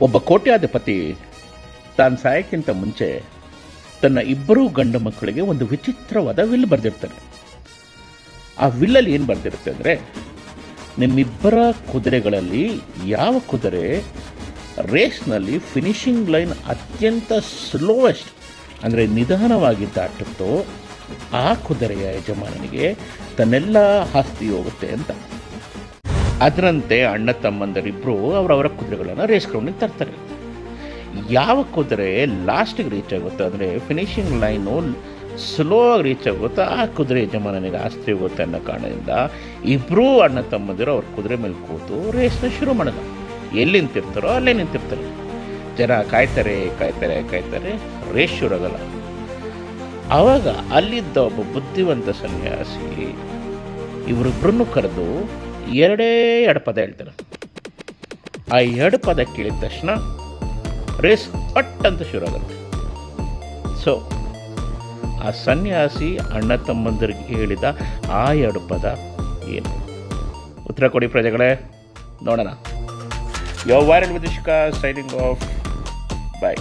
ಒಬ್ಬ ಕೋಟ್ಯಾಧಿಪತಿ ತಾನು ಸಾಯಕ್ಕಿಂತ ಮುಂಚೆ ತನ್ನ ಇಬ್ಬರೂ ಗಂಡು ಮಕ್ಕಳಿಗೆ ಒಂದು ವಿಚಿತ್ರವಾದ ವಿಲ್ ಬರೆದಿರ್ತಾನೆ. ಆ ವಿಲ್ಲಲ್ಲಿ ಏನು ಬರೆದಿರುತ್ತೆ ಅಂದರೆ, ನಿಮ್ಮಿಬ್ಬರ ಕುದುರೆಗಳಲ್ಲಿ ಯಾವ ಕುದುರೆ ರೇಸ್ನಲ್ಲಿ ಫಿನಿಷಿಂಗ್ ಲೈನ್ ಅತ್ಯಂತ ಸ್ಲೋವೆಸ್ಟ್ ಅಂದರೆ ನಿಧಾನವಾಗಿ ದಾಟುತ್ತೋ ಆ ಕುದುರೆಯ ಯಜಮಾನನಿಗೆ ತನ್ನೆಲ್ಲ ಆಸ್ತಿ ಹೋಗುತ್ತೆ ಅಂತ. ಅದರಂತೆ ಅಣ್ಣ ತಮ್ಮಂದರಿಬ್ಬರು ಅವರವರ ಕುದುರೆಗಳನ್ನು ರೇಸ್ ಗ್ರೌಂಡಿಗೆ ತರ್ತಾರೆ. ಯಾವ ಕುದುರೆ ಲಾಸ್ಟಿಗೆ ರೀಚ್ ಆಗುತ್ತೋ ಅಂದರೆ ಫಿನಿಷಿಂಗ್ ಲೈನು ಸ್ಲೋ ಆಗಿ ರೀಚ್ ಆಗುತ್ತೋ ಆ ಕುದುರೆ ಯಜಮಾನನಿಗೆ ಆಸ್ತಿ ಹೋಗುತ್ತೆ ಅನ್ನೋ ಕಾರಣದಿಂದ ಇಬ್ಬರೂ ಅಣ್ಣ ತಮ್ಮಂದಿರು ಅವ್ರ ಕುದುರೆ ಮೇಲೆ ಕೂತು ರೇಸ್ನ ಶುರು ಮಾಡೋದು. ಎಲ್ಲಿ ನಿಂತಿರ್ತಾರೋ ಅಲ್ಲೇ ನಿಂತಿರ್ತಾರೆ. ಜನ ಕಾಯ್ತಾರೆ ಕಾಯ್ತಾರೆ ಕಾಯ್ತಾರೆ, ರೇಸ್ ಶುರು ಆಗಲ್ಲ. ಆವಾಗ ಅಲ್ಲಿದ್ದ ಒಬ್ಬ ಬುದ್ಧಿವಂತ ಸನ್ಯಾಸಿ ಇವರಿಬ್ಬರನ್ನು ಕರೆದು ಎರಡು ಪದ ಹೇಳ್ತಾರೆ. ಆ ಎರಡು ಪದ ಕೇಳಿದ ತಕ್ಷಣ ರೇಸ್ ಪಟ್ ಅಂತ ಶುರು ಆಗುತ್ತೆ. ಸೊ ಆ ಸನ್ಯಾಸಿ ಅಣ್ಣ ತಮ್ಮಂದರಿಗೆ ಹೇಳಿದ ಆ ಎರಡು ಪದ ಏನು? ಉತ್ತರ ಕೊಡಿ ಪ್ರಜೆಗಳೇ, ನೋಡೋಣ. You are viral with Ishka, signing off. Bye.